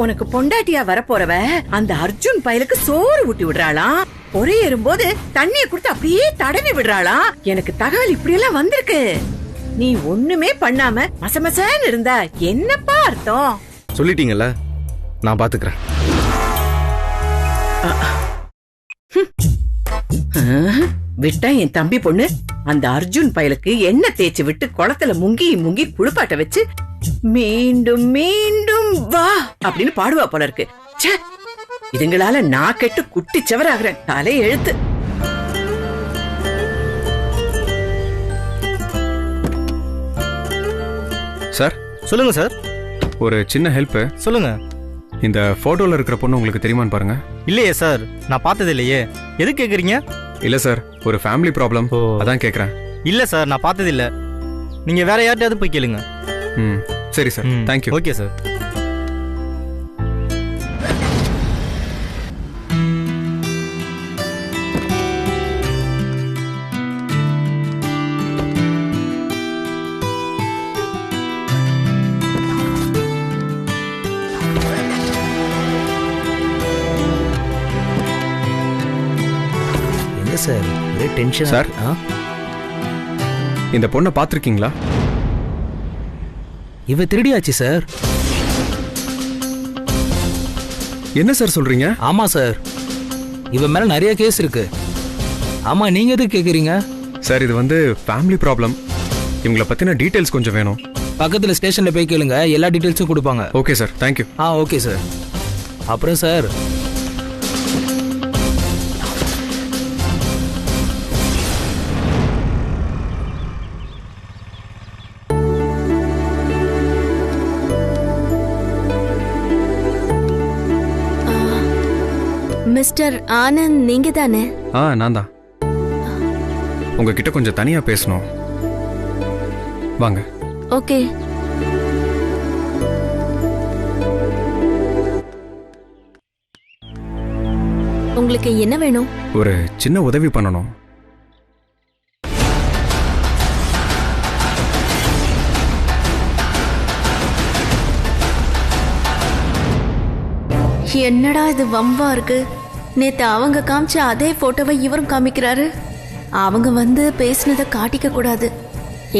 உனக்கு பொண்டாட்டியா வரப்போறவ அந்த அர்ஜுன் பயலுக்கு சோறு ஊட்டி விடுறாளாம். ஒரே ஏறும்போது தண்ணிய கொடுத்து அப்படியே தடவி விடுறாளாம். எனக்கு தகவல் இப்படி எல்லாம் வந்திருக்கு. நீ ஒண்ணுமே பண்ணாம மசமசன்னு இருந்தா என்னப்பா அர்த்தம்? சொல்லிட்டீங்கல்ல, நான் பாத்துக்கிறேன். விட்டா என் தம்பி பொண்ணு அந்த அர்ஜுன் பயலுக்கு எண்ணெய் தேய்ச்சி விட்டு குளத்துல முங்கி முங்கி குளிப்பாட்ட வச்சு மீண்டும் மீண்டும் வா அப்படின்னு பாடுவா போல இருக்கு. இதுங்களால நான் கெட்டு குட்டி செவராகிறேன். தலை எழுத்து. சார் சொல்லுங்க சார். ஒரு சின்ன ஹெல்ப். சொல்லுங்க. இந்த போட்டோல இருக்கிற பொண்ணு உங்களுக்கு தெரியுமான்னு பாருங்க. இல்லையே சார், நான் பார்த்தது இல்லையே. எது கேக்குறீங்க? இல்ல சார், ஒரு ஃபேமிலி ப்ராப்ளம், அதான் கேக்குறேன். இல்ல சார், நான் பார்த்தது இல்ல. நீங்க வேற யார்ட்டையாவது போய் கேளுங்க. சரி sir, thank you. Okay sir. Sir ஒரே டென்ஷன் சார். இந்த பொண்ணை பாத்திருக்கீங்களா? இவ திருடியாச்சு சார். என்ன சார் சொல்றீங்க? ஆமா சார், இவ மேல நிறைய கேஸ் இருக்கு. ஆமா, நீங்க எதுக்கு கேக்குறீங்க? சார், இது வந்து ஃபேமிலி ப்ராப்ளம். இவங்களை பத்தின டீடைல்ஸ் கொஞ்சம் வேணும். பக்கத்துல ஸ்டேஷன்ல போய் கேளுங்க, எல்லா டீடைல்ஸும் கொடுப்பாங்க. Okay sir, thank you. Okay sir. அப்புறம் சார், மிஸ்டர் ஆனந்த், நீங்க தானே? நான் தான். உங்ககிட்ட கொஞ்சம் தனியா பேசணும், வாங்க. ஓகே. உங்களுக்கு என்ன வேணும்? ஒரு சின்ன உதவி பண்ணணும். என்னடா இது வம்பா இருக்கு. நேத்து அவங்க காமிச்ச அதே போட்டோவை இவரும் காமிக்கிறாரு. அவங்க வந்து பேசினதை காட்டிக்க கூடாது.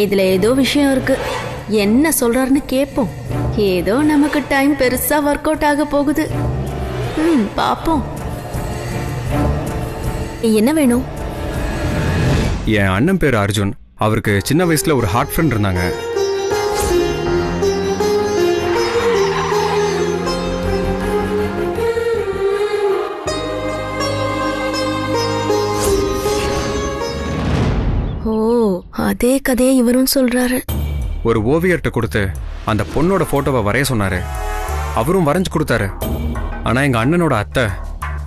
இதுல ஏதோ விஷயம் இருக்கு. என்ன சொல்றாருன்னு கேட்போம். ஏதோ நமக்கு டைம் பெருசா ஒர்க் அவுட் ஆக போகுது. பாப்போம். என்ன வேணும்? என் அண்ணன் பேரு அர்ஜுன். அவருக்கு சின்ன வயசுல ஒரு ஹார்ட் ஃப்ரெண்ட் இருந்தாங்க. அதே கதையை இவரும் சொல்றாரு. ஒரு ஓவியர்கிட்ட கொடுத்து அந்த பொண்ணோட போட்டோவை வரைய சொன்னாரு. அவரும் வரைஞ்சு கொடுத்தாரு. ஆனா எங்க அண்ணனோட அத்தை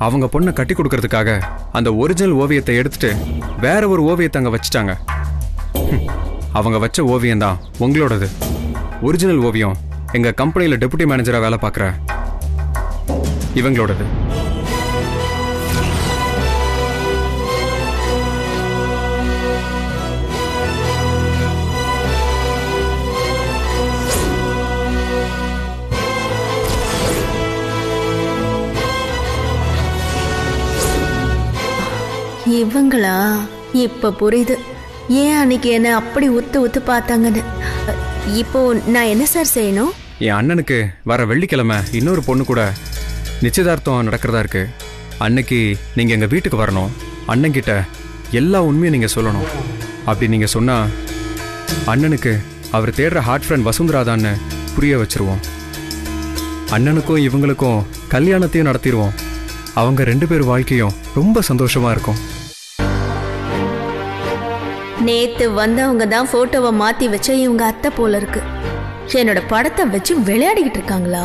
அவங்க பொண்ணை கட்டி கொடுக்கறதுக்காக அந்த ஒரிஜினல் ஓவியத்தை எடுத்துட்டு வேற ஒரு ஓவியத்தை அங்க வச்சுட்டாங்க. அவங்க வச்ச ஓவியம் தான் உங்களோடது. ஒரிஜினல் ஓவியம் எங்க கம்பெனியில டெபுட்டி மேனேஜரா வேலை பார்க்குற இவங்களோடது. இவங்களா? இப்ப புரியுது ஏன் அன்னைக்கு என்ன அப்படி உத்து உத்து பார்த்தாங்கன்னு. இப்போ நான் என்ன சார் செய்யணும்? என் அண்ணனுக்கு வர வெள்ளிக்கிழமை இன்னொரு பொண்ணு கூட நிச்சயதார்த்தம் நடக்கிறதா இருக்கு. அன்னைக்கு நீங்க எங்க வீட்டுக்கு வரணும். அண்ணன்கிட்ட எல்லா உண்மையும் நீங்க சொல்லணும். அப்படி நீங்க சொன்னா அண்ணனுக்கு அவர் தேடுற ஹார்ட் ஃப்ரெண்ட் வசுந்தராதான்னு புரிய வச்சிருவோம். அண்ணனுக்கும் இவங்களுக்கும் கல்யாணத்தையும் நடத்திடுவோம். அவங்க 2 பேர் வாழ்க்கையும் ரொம்ப சந்தோஷமா இருக்கும். நேத்து வந்தவங்க தான் போட்டோவை மாத்தி வச்ச இவங்க அத்தை போல இருக்கு. என்னோட படத்தை வச்சு விளையாடிக்கிட்டு இருக்காங்களா?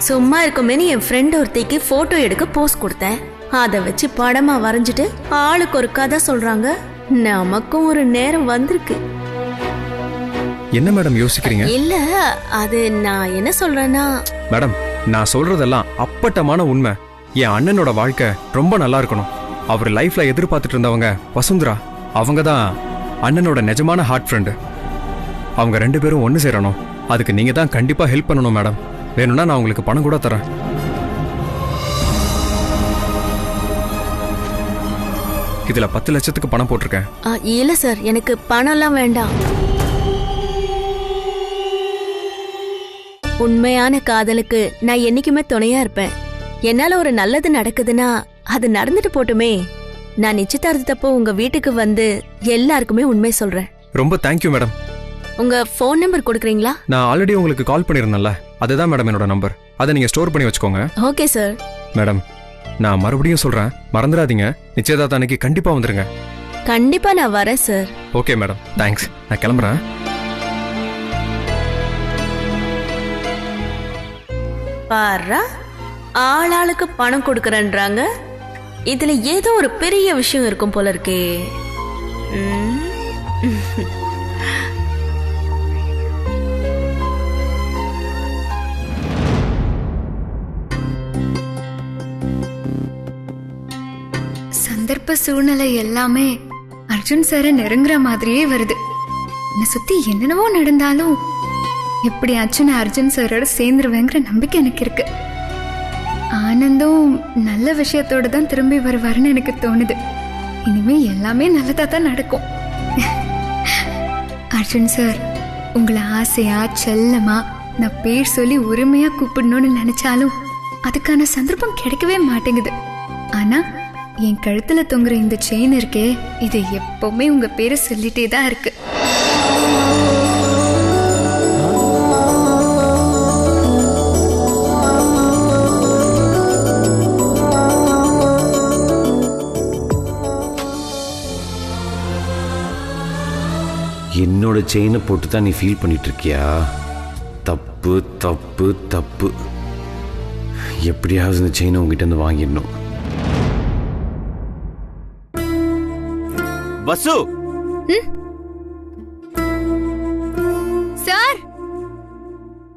சும்மா இருக்குமேனு என் ஃப்ரெண்ட் ஒருத்திக்கு போட்டோ எடுக்க போஸ் கொடுத்தேன். அதை வச்சு படமா வரைஞ்சிட்டு ஆளுக்கு ஒரு கதை சொல்றாங்க. நமக்கும் ஒரு நேரம் வந்திருக்கு. என்ன மேடம் யோசிக்கிறீங்க? இல்ல, அது நான் என்ன சொல்றேன்னா, மேடம், நான் சொல்றதெல்லாம் அப்பட்டமான உண்மை. என் அண்ணனோட வாழ்க்கை ரொம்ப நல்லா இருக்கணும். அவர் லைஃப்ல எதிர்பார்த்துட்டு இருந்தவங்க வசுந்தரா. அவங்க தான் அண்ணனோட நிஜமான ஹார்ட் ஃப்ரெண்டு. அவங்க 2 பேரும் ஒன்று சேரணும். அதுக்கு நீங்க தான் கண்டிப்பா ஹெல்ப் பண்ணணும் மேடம். வேணும்னா நான் உங்களுக்கு பணம் கூட தரேன். இதுல 10 லட்சத்துக்கு பணம் போட்டிருக்கேன். இல்ல சார், எனக்கு பணம்லாம் வேண்டாம். உண்மையான காதலுக்கு நான் என்னைக்குமே துணையா இருப்பேன். என்னால ஒரு நல்லது நடக்குதுன்னா அது நடந்துட்டு போட்டுமே. நான் நிச்சயதார்த்தப்போ உங்க வீட்டுக்கு வந்து எல்லாருக்குமே உண்மை சொல்றேன். ரொம்ப தேங்க்யூ மேடம். உங்க ஃபோன் நம்பர் கொடுக்குறீங்களா? நான் ஆல்ரெடி உங்களுக்கு கால் பண்ணியிருந்தேன்ல, அதுதான் மேடம் என்னோட நம்பர். அதை நீங்க ஸ்டோர் பண்ணி வச்சுக்கோங்க. Okay sir. மேடம், நான் மறுபடியும் சொல்றேன், மறந்துடாதீங்க. நிச்சயதார்த்தம் அன்னைக்கு கண்டிப்பா வந்துருங்க. கண்டிப்பா நான் வரேன் சார். Okay madam, thanks. நான் கிளம்புறேன். பாரா, ஆளாளுக்கு பணம் கொடுக்கறேன்றாங்க. இதுல ஏதோ ஒரு பெரிய விஷயம் இருக்கும் போல இருக்கே. சந்தர்ப்ப சூழ்நிலை எல்லாமே அர்ஜுன் சாரை நெருங்குற மாதிரியே வருது. என்னை சுத்தி என்னென்னவோ நடந்தாலும் எப்படியாச்சும் நான் அர்ஜுன் சாரோட சேர்ந்துருவேங்கிற நம்பிக்கை எனக்கு இருக்கு. ஆனந்தும் நல்ல விஷயத்தோட தான் திரும்பி வருவாருன்னு எனக்கு தோணுது. இனிமே எல்லாமே நல்லதா தான் நடக்கும். அர்ஜுன் சார், உங்களை ஆசையா செல்லமா நான் பேர் சொல்லி உரிமையா கூப்பிடணும்னு நினைச்சாலும் அதுக்கான சந்தர்ப்பம் கிடைக்கவே மாட்டேங்குது. ஆனா என் கழுத்துல தொங்குற இந்த செயின் இருக்கே, இது எப்பவுமே உங்க பேரை சொல்லிட்டே தான் இருக்கு. என்னோட செயினை போட்டு தான் நீ ஃபீல் பண்ணிட்டு இருக்கியா? தப்பு தப்பு தப்பு. எப்படியாவது இந்த செயினை உங்ககிட்ட இருந்து வாங்கிடணும். வசு சார்,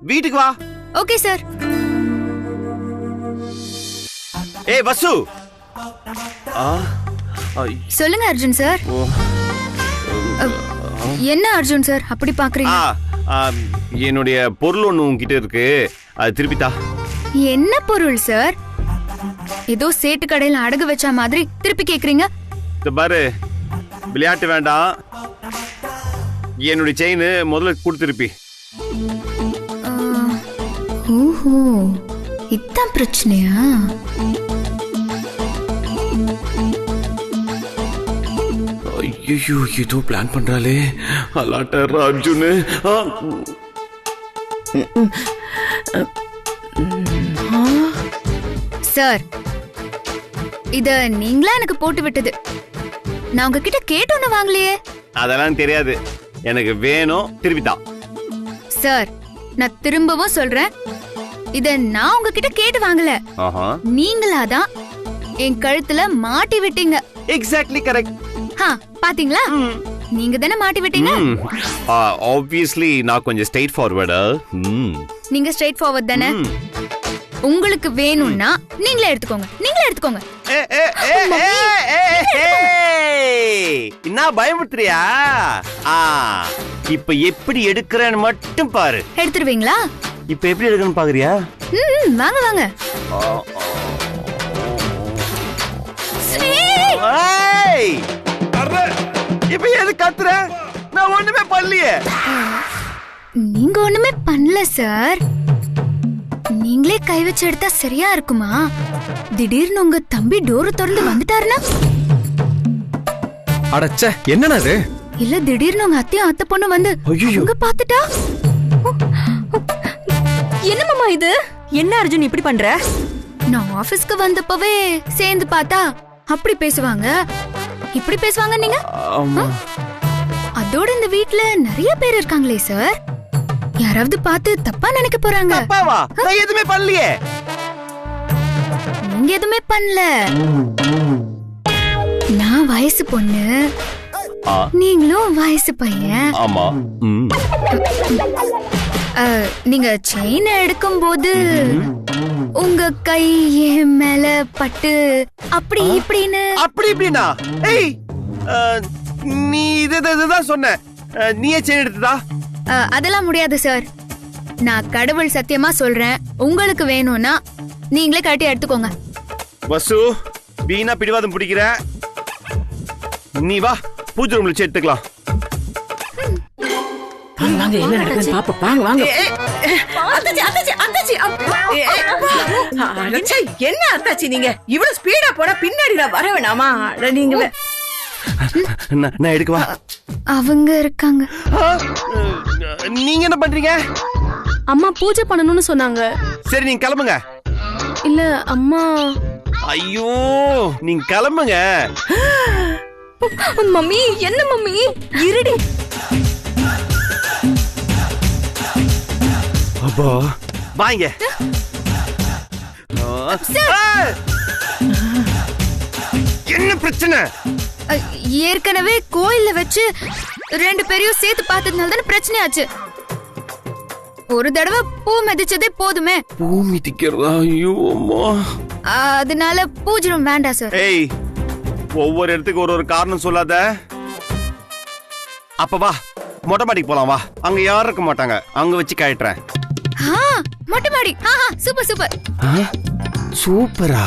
வீட்டுக்கு வா. Okay sir. ஏய் வசு. சொல்லுங்க அர்ஜுன் சார். என்ன அர்ஜுன் சார் அப்படி பாக்குறீங்க? என்னுடைய பொருள் ஒண்ணு உங்ககிட்ட இருக்கு, அது திருப்பித்தா. என்ன பொருள் சார்? ஏதோ சேட்டு கடையில அடகு வச்ச மாதிரி திருப்பி கேக்குறீங்க. பாரு, விளையாட்டு வேண்டாம். என்னுடைய செயின் முதல்ல கொடுத்திருப்பி. ஓஹோ, இதான் பிரச்சனையா? ஐயோ, ஏதோ பிளான் பண்றாளே. அலாட்டர் அர்ஜுன். சார், இத நீங்களா எனக்கு போட்டு விட்டது. நான் உங்ககிட்ட கேட்டு ஒண்ணு வாங்கலையே. அதெல்லாம் தெரியாது, எனக்கு வேணும், திருப்பிதான். சார், நான் திரும்பவும் சொல்றேன், இத நான் உங்ககிட்ட கேட்டு வாங்கல. நீங்களாதான் என் கழுத்துல மாட்டி விட்டீங்க. Exactly correct. பாத்தீங்களா? நீங்க தானே மாட்டி விட்டீங்க. ஆப்வியஸ்லி நான் கொஞ்சம் ஸ்ட்ரெயிட் ஃபார்வர்டா. நீங்க ஸ்ட்ரெயிட் ஃபார்வர்ட் தானே. உங்களுக்கு வேணும்னா நீங்களே எடுத்துக்கோங்க. நீங்களே எடுத்துக்கோங்க. என்ன பயமுறுத்துறியா? இப்ப எப்படி எடுக்கிறேன்னு மட்டும் பாரு. எடுத்துருவீங்களா? இப்ப எப்படி எடுக்கணும்னு பாக்குறியா? வாங்க வாங்க. இப்ப எது கத்துற? நான் ஒண்ணுமே பண்ணலையே. நீங்க ஒண்ணுமே பண்ணல சார். நீங்களே கை வச்சு எடுத்தா சரியா இருக்குமா? திடீர்னு உங்க தம்பி டோர் திறந்து வந்துட்டாருன்னா? அடச்சே, என்னன்னா இது? இல்ல திடீர்னு உங்க அத்தையும் அத்தை பொண்ணு வந்து உங்க பாத்துட்டா? என்ன மாமா இது? என்ன அர்ஜுன் இப்படி பண்ற? நான் ஆபீஸ்க்கு வந்தப்பவே சேர்ந்து பார்த்தா அப்படி பேசுவாங்க, இப்படி பேசுவாங்க. நீங்க அதோட இந்த வீட்ல நிறைய பேர் இருக்காங்களே சார், யாராவது பார்த்து தப்பா நினைக்க போறாங்க. நான் எதுவுமே பண்ணலையே. நீங்க எதுவுமே பண்ணல. நான் வயசு பொண்ணு, நீங்களும் வயசு பையன். ஆமா. நீங்க செயின் எடுக்கும் போது உங்க கை என் மேல பட்டு அப்படி இப்படின்னு. அப்படி இப்படின்னா? ஏய், நீ இதுதான் சொன்ன. நீயே செயின் எடுத்ததா? அதெல்லாம் முடியாது சார். நான் கடவுள் சத்தியமா சொல்றேன், உங்களுக்கு வேணும்னா நீங்களே கட்டி எடுத்துக்கோங்க. வசு வீணா பிடிவாதம் பிடிக்கிற, நீ வா பூஜை ரூம்ல வச்சு எடுத்துக்கலாம். வாங்க என்ன நடக்குதுன்னு பாப்போம். வாங்க வாங்க. அத்தாச்சி அத்தாச்சி அத்தாச்சி. அடச்சே, என்ன அத்தாச்சி நீங்க இவ்வளவு ஸ்பீடா போனா பின்னாடி நான் வர வேணாமா? நீங்க நான் எடுக்கவா? அவங்க இருக்காங்க. நீங்க என்ன பண்றீங்க? அம்மா பூஜை பண்ணணும்னு சொன்னாங்க. சரி நீங்க கிளம்புங்க. இல்ல அம்மா. ஐயோ நீங்க கிளம்புங்க. மம்மி என்ன மம்மி? இருடி. அப்பா வாங்க. என்ன பிரச்சனை? ஏற்கனவே கோயில்ல வச்சு 2 பேரையும் சேர்த்து பார்த்ததுனால தானே பிரச்சனை ஆச்சு. ஒரு தடவை பூ மிதிச்சதே போதுமே. பூ மிதிக்கிறதா? ஐயோ அம்மா. அதனால பூஜை ரூம் வேண்டாம் சார். ஏய், ஒவ்வொரு இடத்துக்கு ஒரு காரணம் சொல்லாத. அப்ப வா மொட்டை மாடிக்கு போலாம். வா, அங்க யாரும் இருக்க மாட்டாங்க, அங்க வச்சு கழட்டுறேன். மொட்டை மாடி. Super super. சூப்பரா?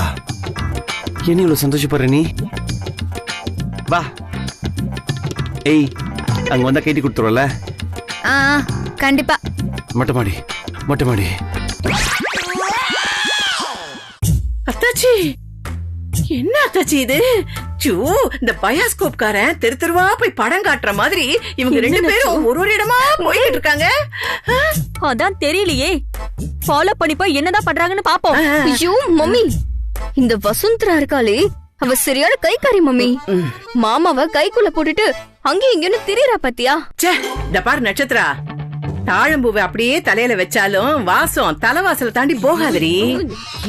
என்ன இவ்வளவு சந்தோஷப்படுற நீ? வா. ஏய், அங்க வந்தா கேட்டி கொடுத்துருவல. கண்டிப்பா. மொட்டை மாடி மொட்டை மாடி. அத்தாச்சி என்ன அத்தாச்சி இது? இந்த பயாஸ்கோப் காரன் தெரு தெருவா போய் படம் காட்டுற மாதிரி இவங்க 2 பேரும் ஒரு இடமா போயிட்டு இருக்காங்க. அதான் தெரியலையே, ஃபாலோ பண்ணி போய் என்னதான் பண்றாங்கன்னு பாப்போம். ஐயோ மம்மி, இந்த வசுந்தரா இருக்காளே, அவ சரியான கைக்காரி மம்மி. மாமாவ கைக்குள்ள போட்டுட்டு அங்கேயும் இங்கன்னு திரியறா பாத்தியா? இந்த பாரு நட்சத்திரா, தாழம்பூவை அப்படியே தலையில வச்சாலும் வாசம் தலைவாசல தாண்டி போகாதடி.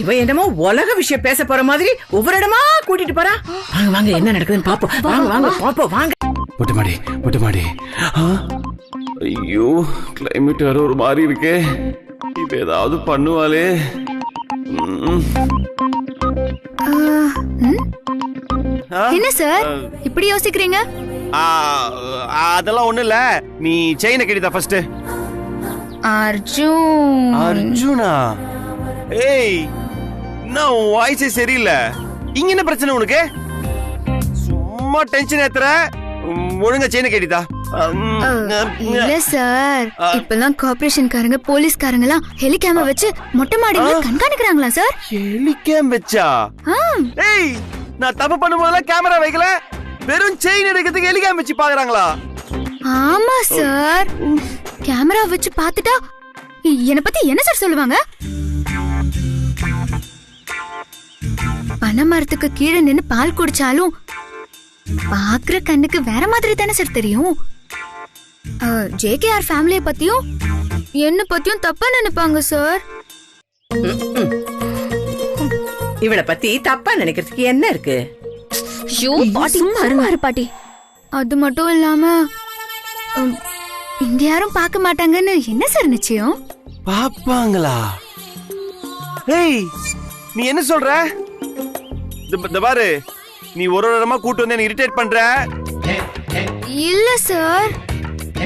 இவ என்னமோ உலக விஷயம் பேச போற மாதிரி ஒவ்வொரு இடமா கூட்டிட்டு போறா. வாங்க வாங்க என்ன நடக்குதுன்னு பாப்போம். வாங்க வாங்க பாப்போம் வாங்க. மொட்டை மாடி மொட்டை மாடி. ஐயோ கிளைமேட் வேற ஒரு மாதிரி இருக்கு. இப்ப ஏதாவது பண்ணுவாளே. என்ன சார் இப்படி யோசிக்கிறீங்க? அதெல்லாம் ஒண்ணு இல்ல, நீ செயினை கட்டிதா ஃபர்ஸ்ட். அர்ஜுன். அர்ஜுனா? ஏய், நான் வாய்ஸே சரியில்லை. இங்க என்ன பிரச்சனை உனக்கு? சும்மா டென்ஷன் ஏத்துற. ஒழுங்கா செயினை கட்டிதா. இல்ல சார், இப்பெல்லாம் கார்ப்பரேஷன்காரங்க போலீஸ்காரங்க எல்லாம் ஹெலிகாம வச்சு மொட்டை மாடியில கண்காணிக்கிறாங்களா சார்? ஹெலிகாம் வச்சா? ஏய், நான் தப்பு பண்ணும்போதெல்லாம் கேமரா வைக்கல, வெறும் செயின் எடுக்கிறதுக்கு ஹெலிகாம் வச்சு பாக்குறாங்களா? ஆமா சார், கேமரா வச்சு பாத்துட்டா என்ன பத்தி என்ன சார் சொல்லுவாங்க? பனைமரத்துக்கு கீழே நின்னு பால் குடிச்சாலும் பாக்குற கண்ணுக்கு வேற மாதிரி தானே சார் தெரியும். JKR ஃபேமிலிய பத்தியும் என்ன பத்தியும் தப்பா நினைப்பாங்க சார். இவளை பத்தி தப்பா நினைக்கிறதுக்கு என்ன இருக்கு? பாட்டி, அது மட்டும் இல்லாம இங்க யாரும் பார்க்க மாட்டாங்கன்னு என்ன சார் நிச்சயம்? பாப்பாங்களா? ஏய், நீ என்ன சொல்ற? இந்த பாரு, நீ ஒரு இடமா கூட்டு வந்து என்ன இரிட்டேட் பண்ற. இல்ல sir,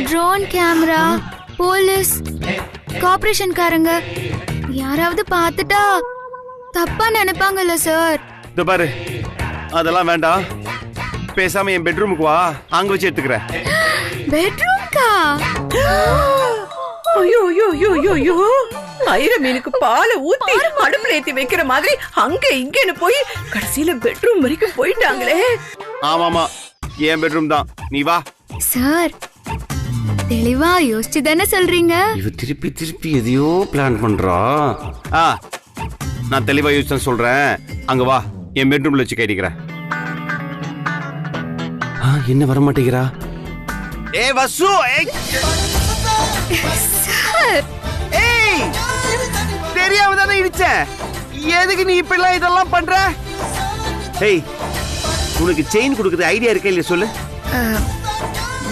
drone camera, police, corporation காரங்க யாராவது பார்த்துட்டா தப்பா நினைப்பாங்கல்ல சார். இந்த பாரு, அதெல்லாம் வேண்டாம். பேசாம என் பெட்ரூமுக்கு வா, அங்க வச்சு எடுத்துக்கிறேன். பெட்ரூம்க்கா? ஐயோ ஐயோ ஐயோ ஐயோ, ஐர மீனுக்கு பாலை ஊத்தி அடுப்புல ஏத்தி வைக்கிற மாதிரி அங்க இங்கன்னு போய் கடைசியில பெட்ரூம் வரைக்கும் போயிட்டாங்களே. ஆமாமா, என் பெட்ரூம் தான். நீ வா. சார், தெளிவா யோசிச்சு தானே சொல்றீங்க? இவ திருப்பி திருப்பி எதையோ பிளான் பண்றா. நான் தெளிவா யோசிச்சு சொல்றேன். அங்க வா, என் பெட்ரூம்ல வச்சு கட்டிக்கிறேன். என்ன வர மாட்டேங்கிறா? ஏ வசு, ஏய், தெரியாம தானே இடிச்ச. எதுக்கு நீ இப்ப எல்லாம் இதெல்லாம் பண்ற? ஏய், உனக்கு செயின் கொடுக்குறது ஐடியா இருக்கா இல்லையா சொல்லு.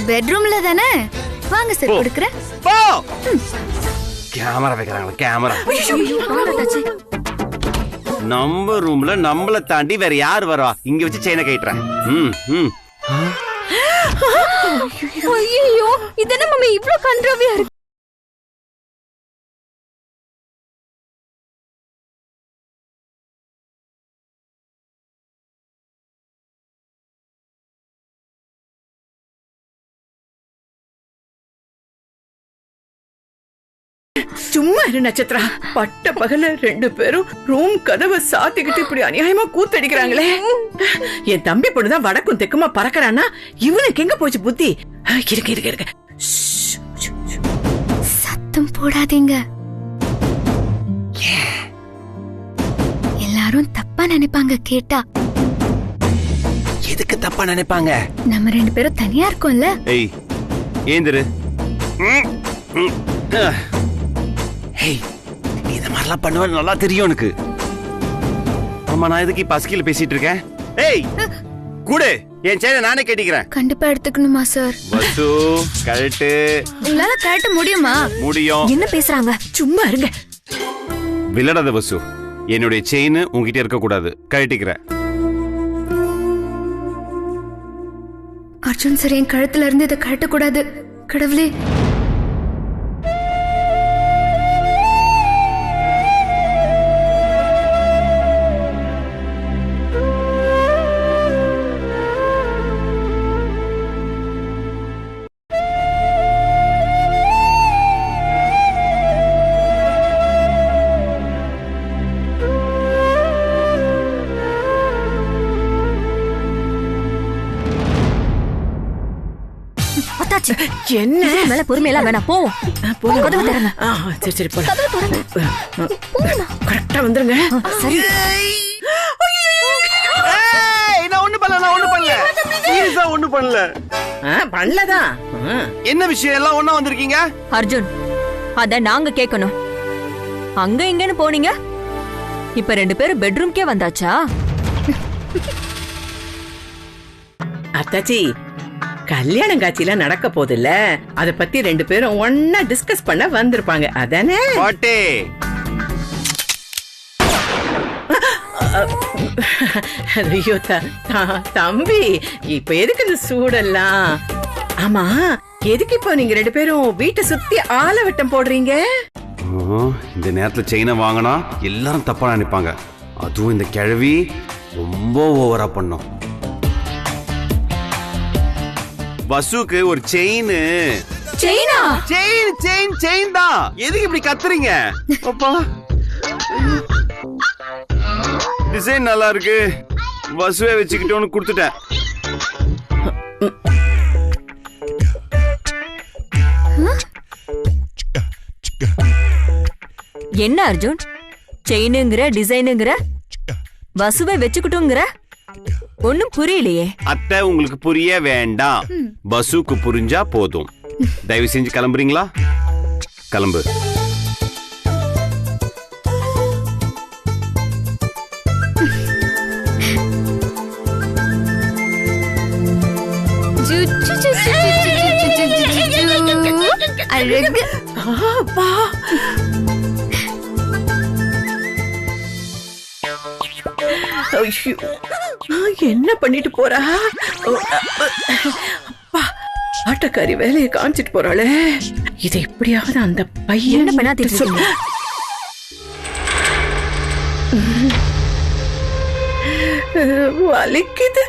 பெட்ரூம்ல தானே, வாங்க சார் கொடுக்குறேன். போ. கேமரா வைக்கிறாங்க, கேமரா. நம்ம ரூம்ல நம்மள தாண்டி வேற யார் வரவா? இங்க வச்சு செயினை கட்டுறேன். ஐயோ, இதென்ன மம்மி இவ்ளோ கன்றாவியா இருக்கு? சும்மா இரு நட்சத்திரா. பட்ட பகல 2 பேரும் ரூம் கதவை சாத்திக்கிட்டு இப்படி அநியாயமா கூத்தடிக்கிறாங்களே. என் தம்பி பொண்ணுதான் வடக்கும் தெக்குமா பறக்கறானா, இவனுக்கு எங்க போச்சு புத்தி? இருக்க சத்தம் போடாதீங்க. எல்லாரும் தப்பா நினைப்பாங்க கேட்டா. எதுக்கு தப்பா நினைப்பாங்க? நம்ம 2 பேரும் தனியா இருக்கோம்ல. ஏய் ஏந்திரு. ஏய் நீ இந்த மாதிரிலாம் பண்ணுவேன்னு நல்லா தெரியும் எனக்கு. ஆமா, நான் எதுக்கு இப்ப அஸ்கில பேசிட்டு இருக்கேன்? ஏய் கூடு, என் செயினை நானே கட்டிக்கிறேன். கண்டிப்பா எடுத்துக்கணுமா சார்? வசு கழட்டு. உங்களால கழட்ட முடியுமா? முடியும். என்ன பேசுறாங்க? சும்மா இருங்க. விளையாடாத வசு. என்னுடைய செயின் உங்ககிட்ட இருக்க கூடாது. கழட்டிக்கிறேன். அர்ஜுன் சார், என் கழுத்துல இருந்து இதை கழட்ட கூடாது. கடவுளே. என்ன மேல பொறுமையெல்லாம் வேணாம், போவோம். கதவு திறங்க. சரி போலாம். கரெக்டா வந்துருங்க. சரி. நான் ஒண்ணு பண்ணல. பண்ணலதான். என்ன விஷயம்? எல்லாம் ஒண்ணா வந்திருக்கீங்க? அர்ஜுன், அத நாங்க கேட்கணும். அங்க இங்கன்னு போனீங்க, இப்ப 2 பேரும் பெட்ரூம்க்கே வந்தாச்சா? அத்தாச்சி, கல்யாணம் காட்சியெல்லாம் நடக்க போதில்ல, அத பத்தி 2 பேரும் ஒன்னா டிஸ்கஸ் பண்ண வந்திருப்பாங்க. அதானே? ஐயோ தம்பி, இப்ப எதுக்கு இந்த சூடெல்லாம்? ஆமா, எதுக்கு இப்போ நீங்க 2 பேரும் வீட்டை சுத்தி ஆலவட்டம் போடுறீங்க? இந்த நேரத்துல செயினை வாங்கினா எல்லாரும் தப்பா நினைப்பாங்க. அதுவும் இந்த கிழவி ரொம்ப ஓவரா பண்ணும். வசுக்கு ஒரு செயின் தான். எதுக்கு இப்படி கத்துறீங்க? அப்பா, டிசைன் நல்லா இருக்கு, வசுவே வச்சுக்கிட்டோன்னு கொடுத்துட்டேன். என்ன அர்ஜுன், செயினுங்கிற டிசைனுங்கிற வசுவை வச்சுக்கிட்டோங்கிற? ஒண்ணும் புரியலையே. அத்தை, உங்களுக்கு புரிய வேண்டாம். வசுக்கு புரிஞ்சா போதும். தயவு செஞ்சு கிளம்புறீங்களா? கிளம்பு. அழகு. என்ன பண்ணிட்டு போறா? ஆட்டக்காரி வேலையை காமிச்சிட்டு போறாளே. இதை எப்படியாவது அந்த பையன் வலிக்குது.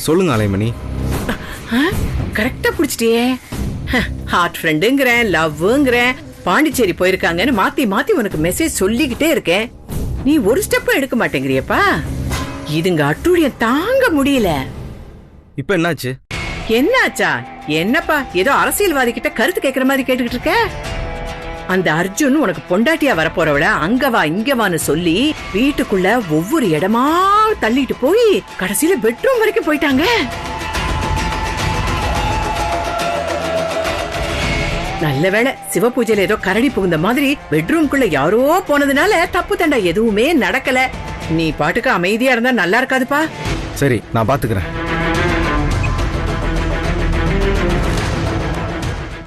சொல்லுங்க அலைமணி. கரெக்டா புடிச்சிட்டியே. ஹார்ட் ஃப்ரெண்டுங்கிறேன், லவ்ங்கிறேன், பாண்டிச்சேரி போயிருக்காங்கன்னு மாத்தி மாத்தி உனக்கு மெசேஜ் சொல்லிக்கிட்டே இருக்கேன். நீ ஒரு ஸ்டெப் எடுக்க மாட்டேங்கிறியப்பா. இதுங்க அட்டூழியம் தாங்க முடியல. இப்ப என்னாச்சு? என்னாச்சா? என்னப்பா ஏதோ அரசியல்வாதி கிட்ட கருத்து கேட்கிற மாதிரி கேட்டுக்கிட்டு இருக்க? அந்த அர்ஜுன் உனக்கு பொண்டாட்டியா வரப்போறவள அங்கவா இங்கவான்னு சொல்லி வீட்டுக்குள்ள ஒவ்வொரு இடமா தள்ளிட்டு போய் கடைசியில பெட்ரூம் வரைக்கும் போயிட்டாங்க. நல்ல வேளை சிவ பூஜையில ஏதோ கரடி புகுந்த மாதிரி பெட்ரூம்குள்ள யாரோ போனதுனால தப்பு தண்டா எதுவுமே நடக்கல. நீ பாட்டுக்கு அமைதியா இருந்தா நல்லா இருக்காதுப்பா. சரி, நான் பாத்துக்கிறேன்.